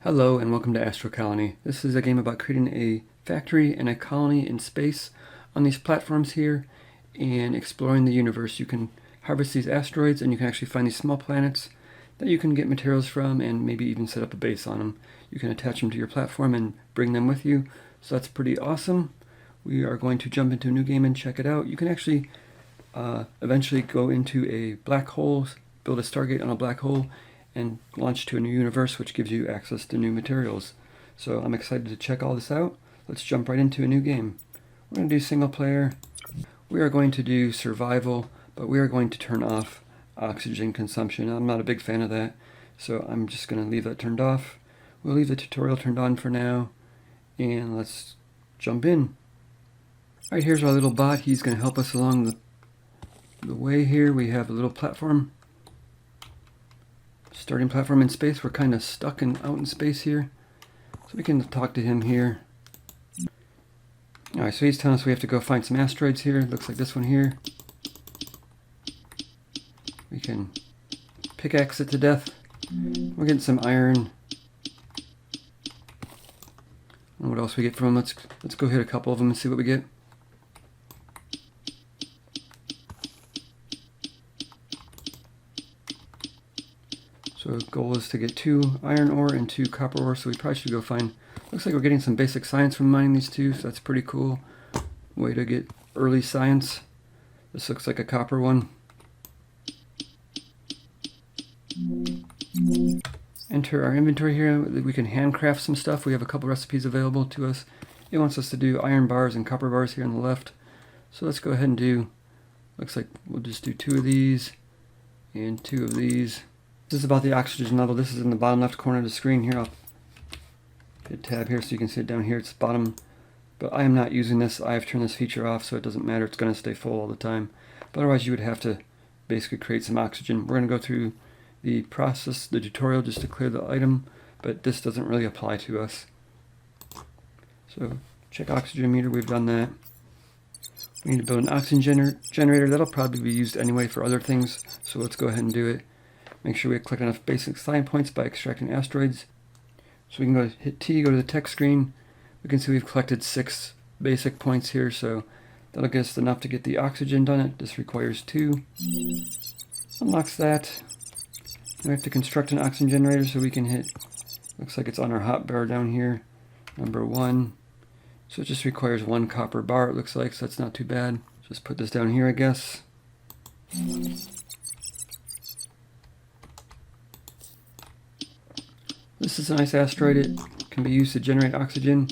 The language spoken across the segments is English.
Hello and welcome to Astro Colony. This is a game about creating a factory and a colony in space on these platforms here and exploring the universe. You can harvest these asteroids and you can actually find these small planets that you can get materials from and maybe even set up a base on them. You can attach them to your platform and bring them with you. So that's pretty awesome. We are going to jump into a new game and check it out. You can actually eventually go into a black hole, build a Stargate on a black hole, and launch to a new universe, which gives you access to new materials. So I'm excited to check all this out. Let's jump right into a new game. We're going to do single player. We are going to do survival, but we are going to turn off oxygen consumption. I'm not a big fan of that, so I'm just going to leave that turned off. We'll leave the tutorial turned on for now, and let's jump in. Alright, here's our little bot. He's going to help us along the way here. We have a little platform. Starting platform in space. We're kind of stuck out in space here, so we can talk to him here. Alright, so he's telling us we have to go find some asteroids here. Looks like this one here. We can pickaxe it to death. We're getting some iron. And what else we get from him? Let's go hit a couple of them and see what we get. So the goal is to get 2 iron ore and 2 copper ore, so we probably should go find... Looks like we're getting some basic science from mining these two, so that's pretty cool. Way to get early science. This looks like a copper one. Enter our inventory here. We can handcraft some stuff. We have a couple recipes available to us. It wants us to do iron bars and copper bars here on the left. So let's go ahead and do... Looks like we'll just do 2 of these and 2 of these. This is about the oxygen level. This is in the bottom left corner of the screen here. I'll hit tab here so you can see it down here. It's bottom, but I am not using this. I have turned this feature off, so it doesn't matter. It's going to stay full all the time. But otherwise, you would have to basically create some oxygen. We're going to go through the process, the tutorial, just to clear the item, but this doesn't really apply to us. So check oxygen meter. We've done that. We need to build an oxygen generator. That'll probably be used anyway for other things, so let's go ahead and do it. Make sure we click enough basic science points by extracting asteroids. So we can go hit T, go to the text screen. We can see we've collected 6 basic points here, so that'll get us enough to get the oxygen done. This requires 2. Unlocks that. We have to construct an oxygen generator, so we can hit, looks like it's on our hotbar down here, number 1. So it just requires 1 copper bar, it looks like, so that's not too bad. Just put this down here, I guess. This is a nice asteroid. It can be used to generate oxygen.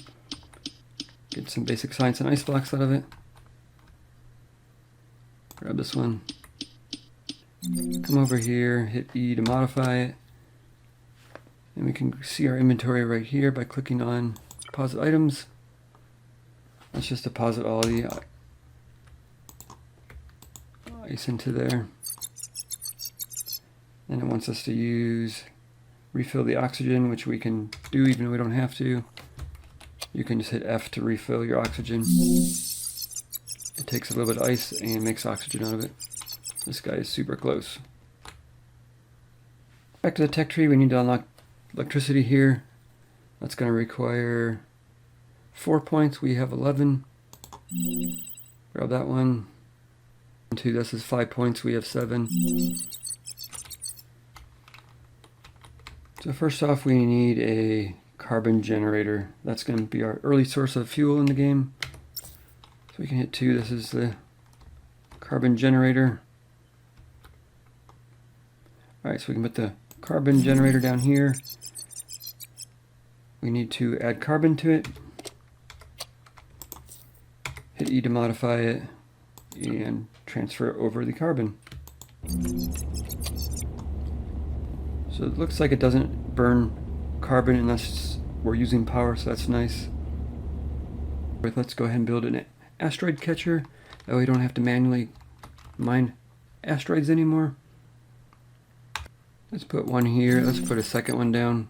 Get some basic science and ice blocks out of it. Grab this one. Come over here, hit E to modify it. And we can see our inventory right here by clicking on deposit items. Let's just deposit all the ice into there. And it wants us to refill the oxygen, which we can do even though we don't have to. You can just hit F to refill your oxygen. It takes a little bit of ice and makes oxygen out of it. This guy is super close. Back to the tech tree, we need to unlock electricity here. That's going to require 4 points. We have 11. Grab that one. 2, this is 5 points. We have 7. So first off, we need a carbon generator. That's going to be our early source of fuel in the game. So we can hit 2. This is the carbon generator. Alright, so we can put the carbon generator down here. We need to add carbon to it. Hit E to modify it and transfer over the carbon. So it looks like it doesn't burn carbon unless we're using power, so that's nice. Let's go ahead and build an asteroid catcher. That way we don't have to manually mine asteroids anymore. Let's put one here. Let's put a second one down.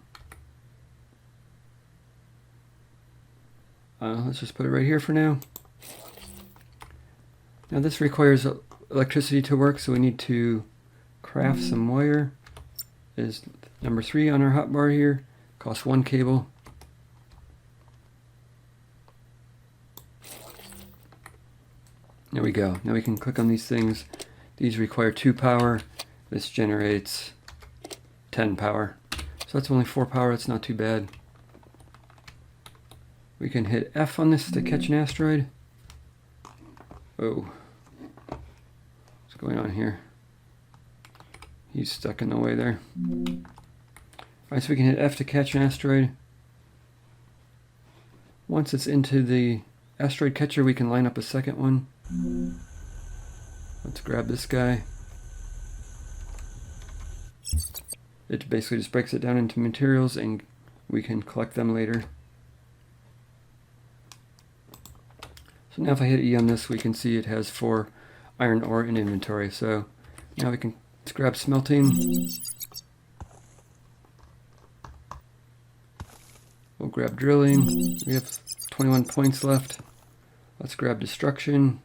Let's just put it right here for now. Now this requires electricity to work, so we need to craft some wire. Is number 3 on our hotbar here. Costs 1 cable. There we go. Now we can click on these things. These require 2 power. This generates 10 power. So that's only 4 power. That's not too bad. We can hit F on this to catch an asteroid. Oh. What's going on here? He's stuck in the way there. Alright, so we can hit F to catch an asteroid. Once it's into the asteroid catcher, we can line up a second one. Let's grab this guy. It basically just breaks it down into materials and we can collect them later. So now if I hit E on this, we can see it has 4 iron ore in inventory. So now we can let's grab smelting. We'll grab drilling. We have 21 points left. Let's grab destruction.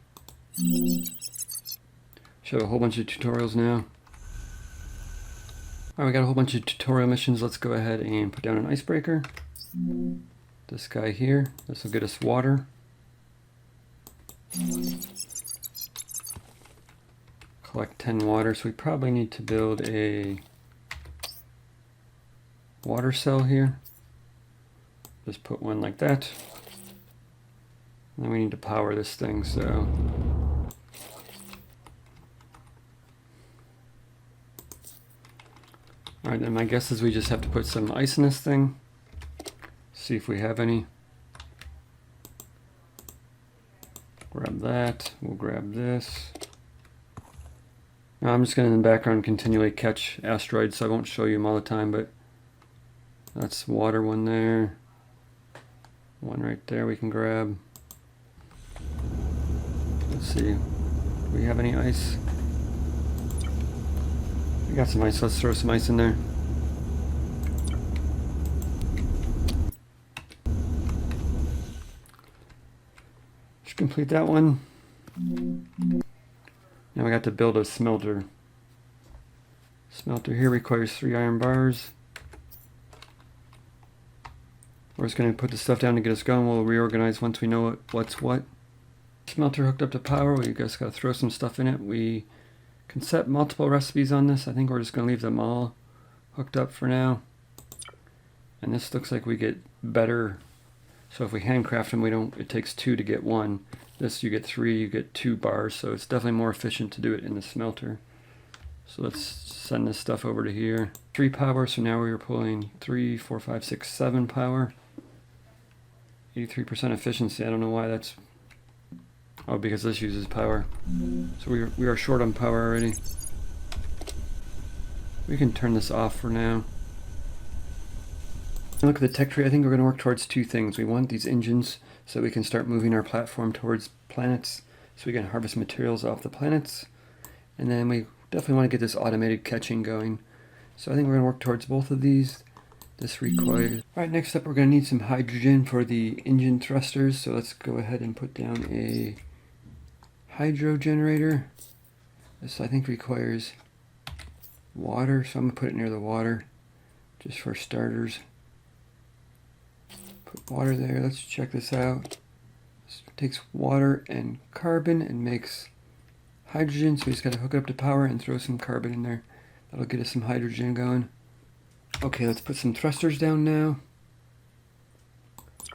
Show a whole bunch of tutorials now. Alright, we got a whole bunch of tutorial missions. Let's go ahead and put down an icebreaker. This guy here. This will get us water. Collect 10 water, so we probably need to build a water cell here. Just put one like that. And then we need to power this thing, so alright, then my guess is we just have to put some ice in this thing. See if we have any. Grab that, we'll grab this. Now I'm just going to in the background continually catch asteroids, so I won't show you them all the time, but that's water, one there. One right there we can grab. Let's see, do we have any ice? We got some ice, let's throw some ice in there. Should complete that one. Now we got to build a smelter. Smelter here requires 3 iron bars. We're just going to put the stuff down to get us going. We'll reorganize once we know what's what. Smelter hooked up to power. We just got to throw some stuff in it. We can set multiple recipes on this. I think we're just going to leave them all hooked up for now. And this looks like we get better. So if we handcraft them, it takes 2 to get 1. This you get 3, you get 2 bars. So it's definitely more efficient to do it in the smelter. So let's send this stuff over to here. 3 power, so now we're pulling 3, 4, 5, 6, 7 power. 83% efficiency. I don't know why that's... Oh, because this uses power. So we are short on power already. We can turn this off for now. Look at the tech tree. I think we're going to work towards 2 things. We want these engines so we can start moving our platform towards planets so we can harvest materials off the planets. And then we definitely want to get this automated catching going. So I think we're going to work towards both of these. This requires... Alright, next up we're going to need some hydrogen for the engine thrusters. So let's go ahead and put down a hydro generator. This I think requires water, so I'm going to put it near the water just for starters. Put water there. Let's check this out. This takes water and carbon and makes hydrogen, so we just got to hook it up to power and throw some carbon in there. That'll get us some hydrogen going. Okay, let's put some thrusters down now.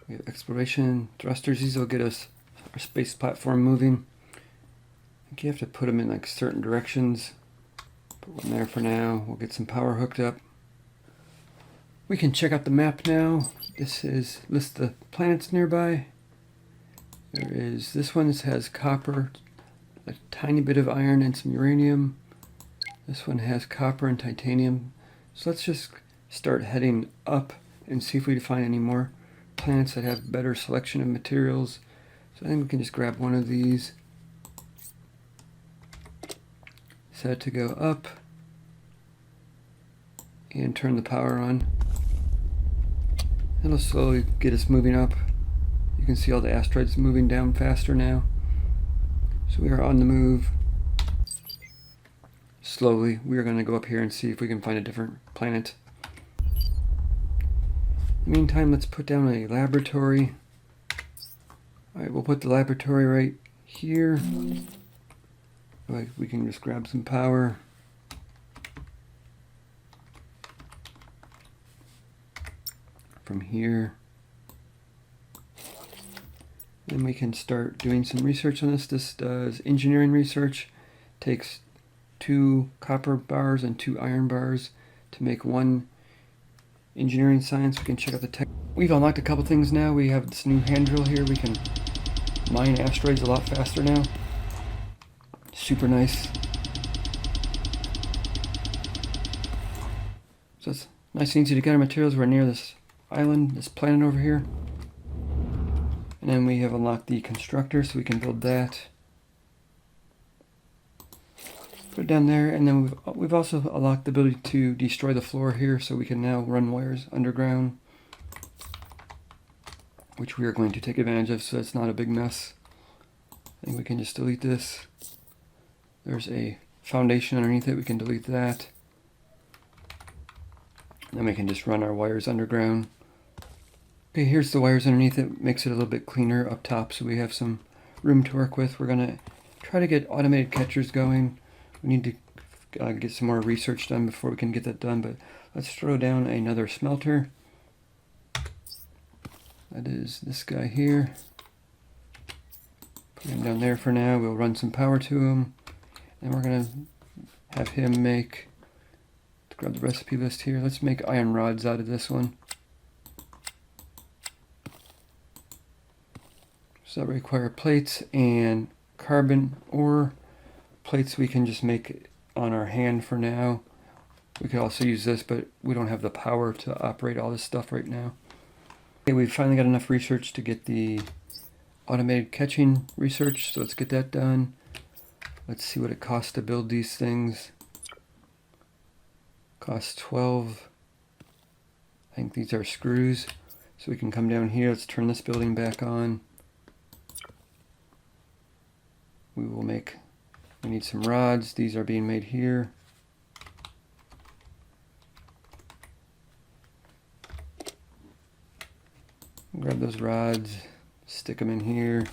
We have exploration thrusters. These will get us our space platform moving. I think you have to put them in like certain directions. Put one there for now. We'll get some power hooked up. We can check out the map now. This is list the planets nearby. There is this one. This has copper, a tiny bit of iron, and some uranium. This one has copper and titanium. So let's just start heading up and see if we can find any more planets that have better selection of materials. So I think we can just grab one of these. Set it to go up and turn the power on. It'll slowly get us moving up. You can see all the asteroids moving down faster now. So we are on the move. Slowly, we are going to go up here and see if we can find a different planet. Meantime, let's put down a laboratory. Alright, we'll put the laboratory right here. Like we can just grab some power. From here. Then we can start doing some research on this. This does engineering research. Takes 2 copper bars and 2 iron bars to make 1 engineering science. We can check out the tech. We've unlocked a couple things now. We have this new hand drill here. We can mine asteroids a lot faster now. Super nice. So it's nice and easy to get our materials. We're near this island, this planet over here. And then we have unlocked the constructor, so we can build that. Put it down there, and then we've also unlocked the ability to destroy the floor here, so we can now run wires underground, which we are going to take advantage of, so it's not a big mess. I think we can just delete this. There's a foundation underneath it, we can delete that. And then we can just run our wires underground. Okay, here's the wires underneath it. Makes it a little bit cleaner up top, so we have some room to work with. We're gonna try to get automated catchers going. We need to get some more research done before we can get that done, but let's throw down another smelter. That is this guy here. Put him down there for now. We'll run some power to him, and we're gonna have him make, grab the recipe list here. Let's make iron rods out of this one. So that require plates and carbon ore. Plates we can just make on our hand for now. We could also use this, but we don't have the power to operate all this stuff right now. Okay, we've finally got enough research to get the automated catching research, so let's get that done. Let's see what it costs to build these things. Costs 12. I think these are screws. So we can come down here. Let's turn this building back on. We need some rods. These are being made here. Grab those rods, stick them in here.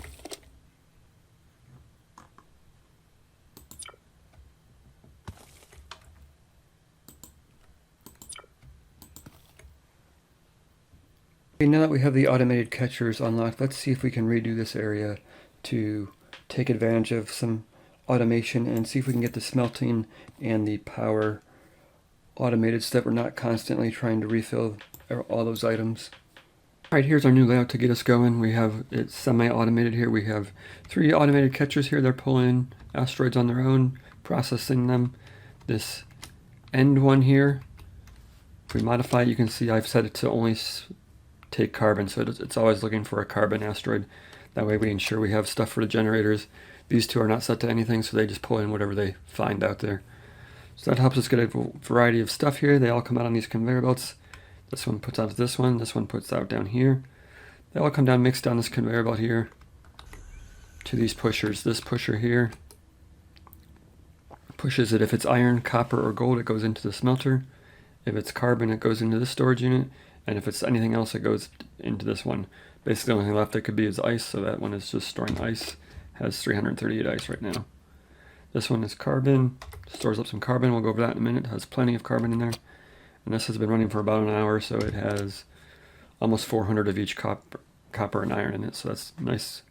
Okay, now that we have the automated catchers unlocked, let's see if we can redo this area to take advantage of some automation and see if we can get the smelting and the power automated so that we're not constantly trying to refill all those items. Alright, here's our new layout to get us going. We have it semi-automated here. We have 3 automated catchers here. They're pulling asteroids on their own, processing them. This end one here, if we modify it, you can see I've set it to only take carbon, so it's always looking for a carbon asteroid. That way we ensure we have stuff for the generators. These 2 are not set to anything, so they just pull in whatever they find out there. So that helps us get a variety of stuff here. They all come out on these conveyor belts. This one puts out this one puts out down here. They all come down mixed down this conveyor belt here to these pushers. This pusher here pushes it. If it's iron, copper, or gold, it goes into the smelter. If it's carbon, it goes into this storage unit. And if it's anything else, it goes into this one. Basically, the only thing left that could be is ice, so that one is just storing ice. Has 338 ice right now. This one is carbon, stores up some carbon. We'll go over that in a minute. It has plenty of carbon in there. And this has been running for about an hour, so it has almost 400 of each copper and iron in it. So that's nice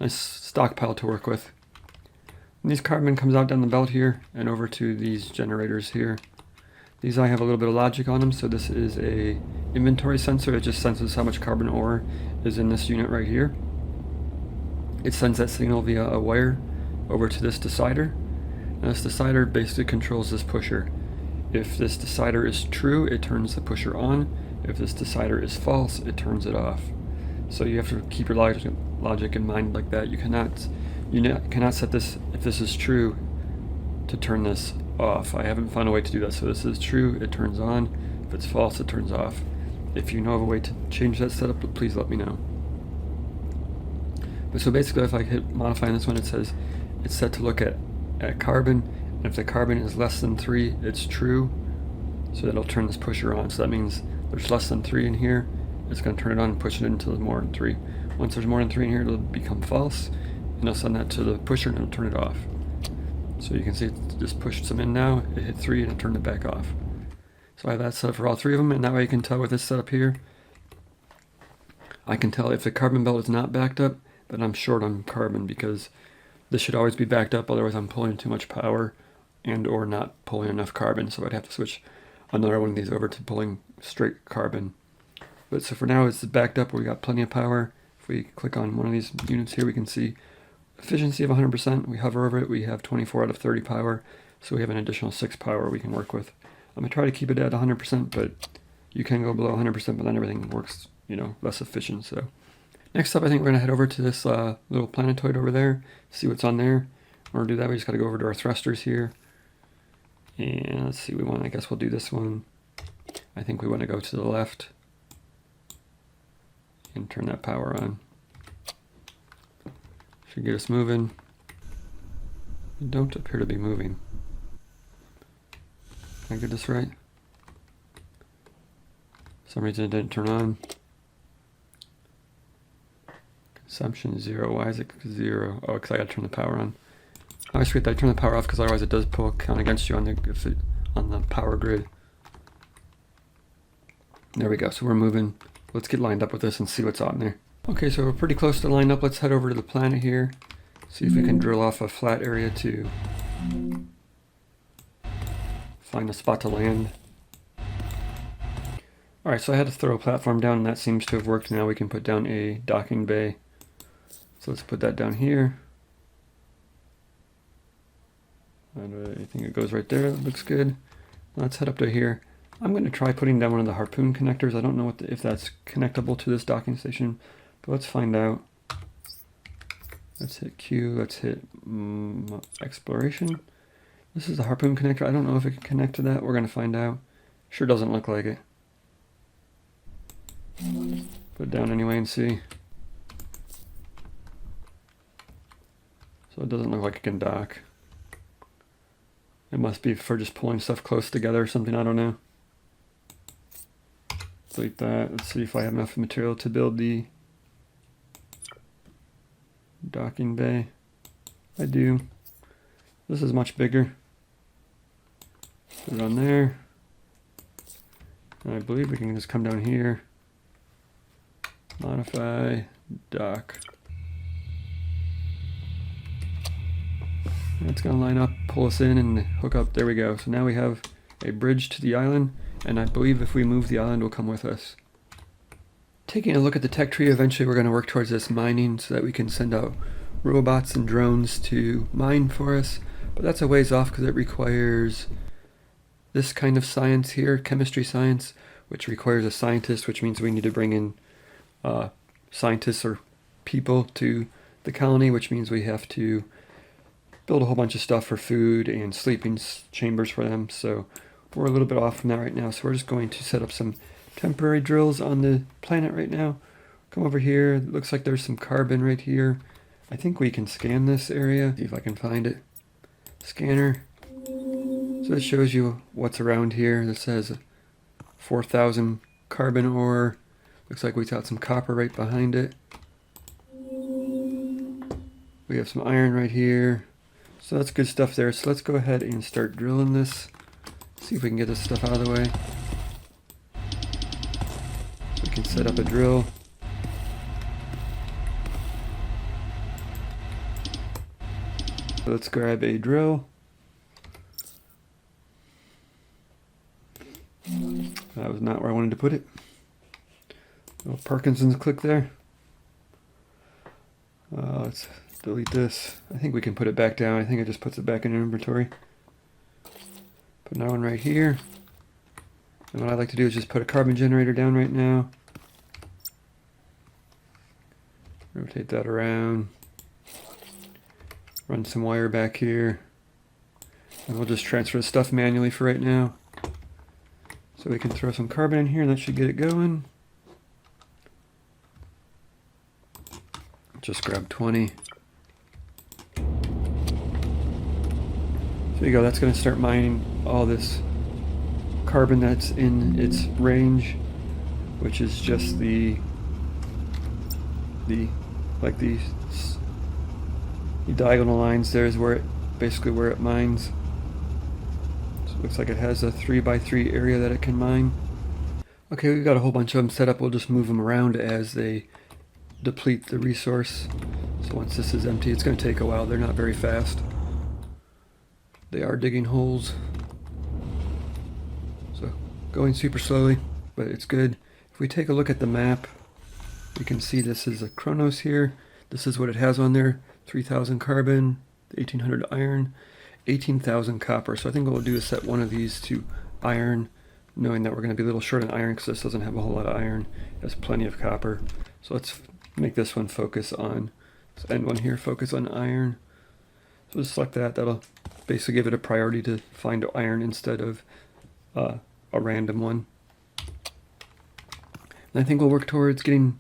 stockpile to work with. And these carbon comes out down the belt here and over to these generators here. These I have a little bit of logic on them. So this is a inventory sensor. It just senses how much carbon ore is in this unit right here. It sends that signal via a wire over to this decider. And this decider basically controls this pusher. If this decider is true, it turns the pusher on. If this decider is false, it turns it off. So you have to keep your logic in mind like that. You cannot set this, if this is true, to turn this off. I haven't found a way to do that. So this is true, it turns on. If it's false, it turns off. If you know of a way to change that setup, please let me know. But so basically, if I hit modify on this one, it says it's set to look at carbon. And if the carbon is less than 3, it's true. So that'll turn this pusher on. So that means there's less than 3 in here, it's going to turn it on and push it into more than 3. Once there's more than 3 in here, it'll become false, and it'll send that to the pusher and it'll turn it off. So you can see it just pushed some in now, it hit 3 and it turned it back off. So I have that set up for all 3 of them, and that way you can tell with this setup here, I can tell if the carbon belt is not backed up, but I'm short on carbon, because this should always be backed up, otherwise I'm pulling too much power and or not pulling enough carbon, so I'd have to switch another one of these over to pulling straight carbon. But so for now it's backed up, we got plenty of power. If we click on one of these units here, we can see efficiency of 100%. We hover over it, we have 24 out of 30 power, so we have an additional 6 power we can work with. I'm going to try to keep it at 100%, but you can go below 100%, but then everything works, less efficient. So next up, I think we're going to head over to this little planetoid over there, see what's on there. In order to do that, we just got to go over to our thrusters here. And let's see, I guess we'll do this one. I think we want to go to the left and turn that power on. Should get us moving. We don't appear to be moving. Can I get this right? For some reason it didn't turn on. Consumption 0. Why is it 0? Oh, because I got to turn the power on. I always forget that I turn the power off, because otherwise it does count against you on the power grid. There we go. So we're moving. Let's get lined up with this and see what's on there. Okay, so we're pretty close to lined up. Let's head over to the planet here. See if we can drill off a flat area to find a spot to land. Alright, so I had to throw a platform down, and that seems to have worked. Now we can put down a docking bay. So let's put that down here. And I think it goes right there. It looks good. Let's head up to here. I'm going to try putting down one of the harpoon connectors. I don't know if that's connectable to this docking station, but let's find out. Let's hit Q. Let's hit exploration. This is the harpoon connector. I don't know if it can connect to that. We're going to find out. Sure doesn't look like it. Put it down anyway and see. So it doesn't look like it can dock. It must be for just pulling stuff close together or something, I don't know. Delete that. Let's see if I have enough material to build the docking bay. I do. This is much bigger. Put it on there. And I believe we can just come down here. Modify, dock. It's going to line up, pull us in, and hook up. There we go. So now we have a bridge to the island, and I believe if we move, the island will come with us. Taking a look at the tech tree, eventually we're going to work towards this mining so that we can send out robots and drones to mine for us. But that's a ways off because it requires this kind of science here, chemistry science, which requires a scientist, which means we need to bring in scientists or people to the colony, which means we have to build a whole bunch of stuff for food and sleeping chambers for them. So we're a little bit off from that right now. So we're just going to set up some temporary drills on the planet right now. Come over here. It looks like there's some carbon right here. I think we can scan this area. See if I can find it. Scanner. So it shows you what's around here. This says 4,000 carbon ore. Looks like we got some copper right behind it. We have some iron right here. So that's good stuff there. So let's go ahead and start drilling this. See if we can get this stuff out of the way. We can set up a drill. So let's grab a drill. That was not where I wanted to put it. Little Parkinson's click there. Let's delete this. I think we can put it back down. I think it just puts it back in inventory. Put another one right here. And what I like to do is just put a carbon generator down right now. Rotate that around. Run some wire back here. And we'll just transfer the stuff manually for right now. So we can throw some carbon in here and that should get it going. Just grab 20. There you go, that's going to start mining all this carbon that's in its range. which is just the diagonal lines there is where it basically where it mines. So it looks like it has a 3x3 area that it can mine. Okay, we've got a whole bunch of them set up. We'll just move them around as they deplete the resource. So once this is empty, it's going to take a while. They're not very fast. They are digging holes. So going super slowly, but it's good. If we take a look at the map, we can see this is a Colonist here. This is what it has on there. 3,000 carbon, 1,800 iron, 18,000 copper. So I think what we'll do is set one of these to iron, knowing that we're going to be a little short on iron because this doesn't have a whole lot of iron. It has plenty of copper. So let's make this one focus on, this end one here, focus on iron. So just select that. That'll basically give it a priority to find iron instead of a random one. And I think we'll work towards getting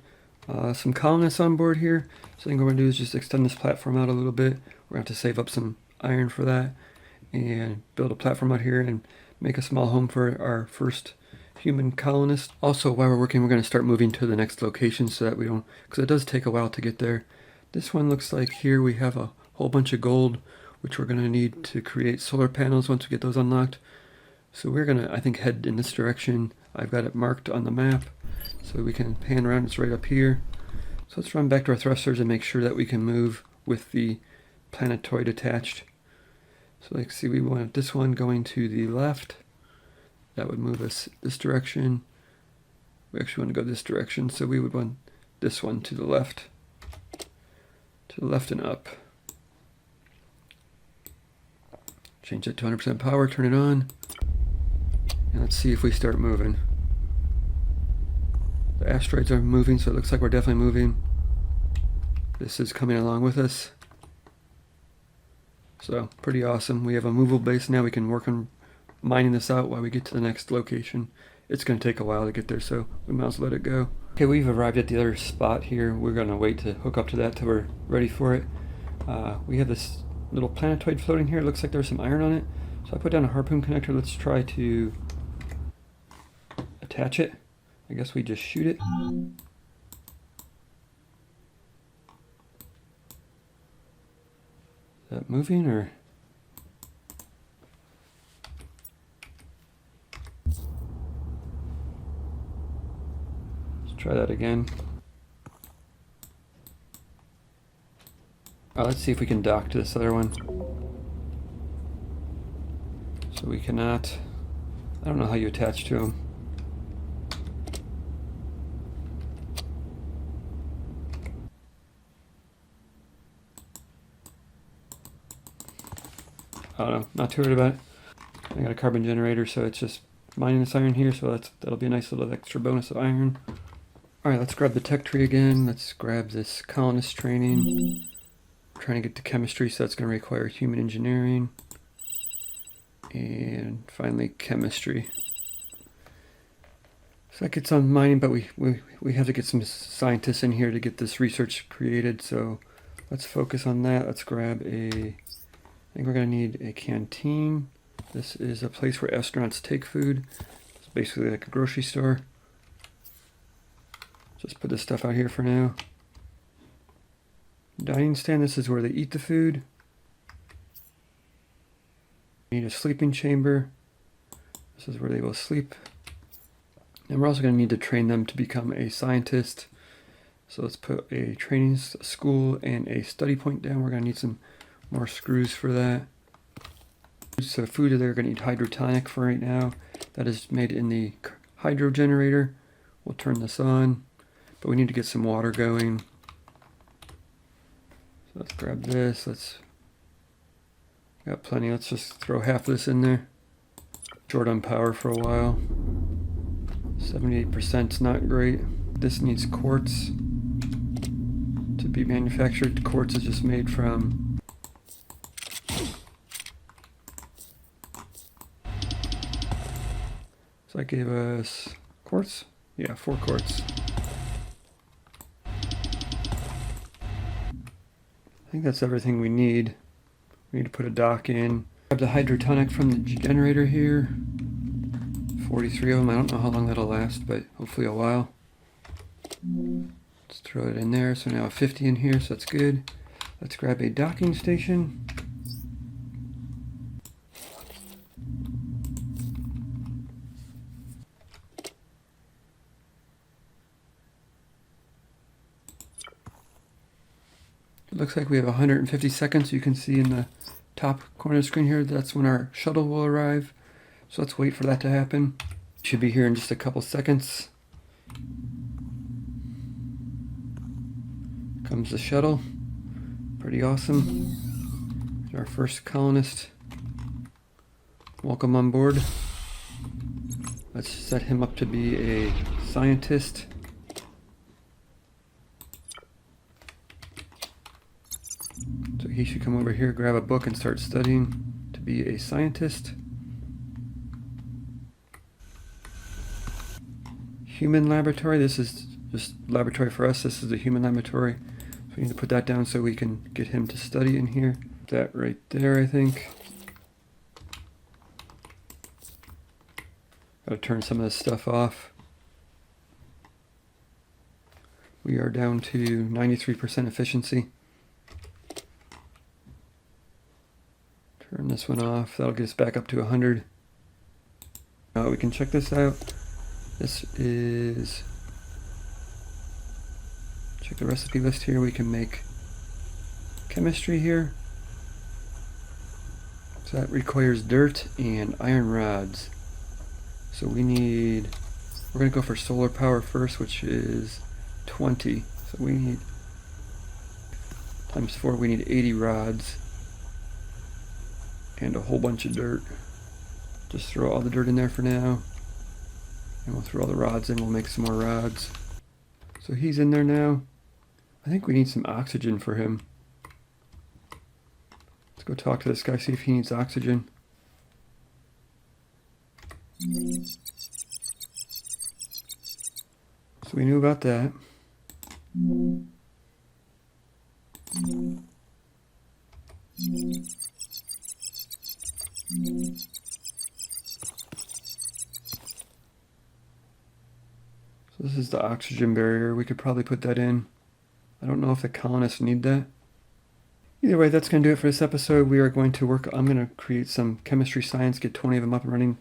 some colonists on board here. So I think what we're going to do is just extend this platform out a little bit. We're going to have to save up some iron for that and build a platform out here and make a small home for our first human colonist. Also, while we're working, we're going to start moving to the next location so that we don't, because it does take a while to get there. This one looks like here we have a whole bunch of gold, which we're going to need to create solar panels once we get those unlocked. So we're going to, I think, head in this direction. I've got it marked on the map so we can pan around. It's right up here. So let's run back to our thrusters and make sure that we can move with the planetoid attached. So like, see, we want this one going to the left. That would move us this direction. We actually want to go this direction, so we would want this one to the left. To the left and up. Change that to 100% power, turn it on. And let's see if we start moving. The asteroids are moving, so it looks like we're definitely moving. This is coming along with us. So, pretty awesome. We have a movable base now. We can work on mining this out while we get to the next location. It's going to take a while to get there, so we might as well let it go. Okay, we've arrived at the other spot here. We're going to wait to hook up to that till we're ready for it. We have this little planetoid floating here. It looks like there's some iron on it. So I put down a harpoon connector. Let's try to attach it. I guess we just shoot it. Is that moving or? Let's try that again. Let's see if we can dock to this other one. So we cannot, I don't know how you attach to them. I don't know, not too worried about it. I got a carbon generator, so it's just mining this iron here, so that'll be a nice little extra bonus of iron. Alright, let's grab the tech tree again. Let's grab this colonist training. I'm trying to get to chemistry, so that's going to require human engineering. And finally, chemistry. So that gets on mining, but we have to get some scientists in here to get this research created, so let's focus on that. Let's grab I think we're going to need a canteen. This is a place where astronauts take food. It's basically like a grocery store. Just put this stuff out here for now. Dining stand, this is where they eat the food. Need a sleeping chamber. This is where they will sleep. And we're also going to need to train them to become a scientist. So let's put a training school and a study point down. We're going to need some more screws for that. So food, they're going to need hydrotonic for right now. That is made in the hydro generator. We'll turn this on, but we need to get some water going. So let's grab this. Got plenty. Let's just throw half of this in there. Short on power for a while. 78% is not great. This needs quartz to be manufactured. Quartz is just made from that gave us quartz? Yeah, 4 quartz. I think that's everything we need. We need to put a dock in. Grab the hydrotonic from the generator here. 43 of them. I don't know how long that'll last, but hopefully a while. Let's throw it in there. So now 50 in here, so that's good. Let's grab a docking station. It looks like we have 150 seconds. You can see in the top corner of the screen here, that's when our shuttle will arrive. So let's wait for that to happen. Should be here in just a couple seconds. Comes the shuttle. Pretty awesome. Our first colonist. Welcome on board. Let's set him up to be a scientist. So he should come over here, grab a book, and start studying to be a scientist. Human laboratory. This is just laboratory for us. This is the human laboratory. So we need to put that down so we can get him to study in here. That right there, I think. Gotta turn some of this stuff off. We are down to 93% efficiency. Turn this one off. That'll get us back up to 100. Now we can check this out. This is, check the recipe list here. We can make chemistry here. So that requires dirt and iron rods. So we need, we're going to go for solar power first, which is 20. So we need, times 4, we need 80 rods. And a whole bunch of dirt. Just throw all the dirt in there for now. And we'll throw all the rods in, we'll make some more rods. So he's in there now. I think we need some oxygen for him. Let's go talk to this guy, see if he needs oxygen. So we knew about that. So this is the oxygen barrier. We could probably put that in. I don't know if the colonists need that. Either way, that's going to do it for this episode. We are going to work, I'm going to create some chemistry science, get 20 of them up and running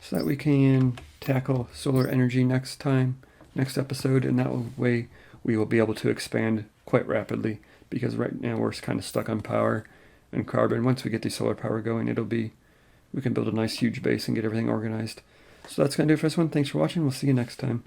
so that we can tackle solar energy next episode, and that way we will be able to expand quite rapidly, because right now we're kind of stuck on power and carbon. Once we get the solar power going, we can build a nice huge base and get everything organized. So that's going to do it for this one. Thanks for watching. We'll see you next time.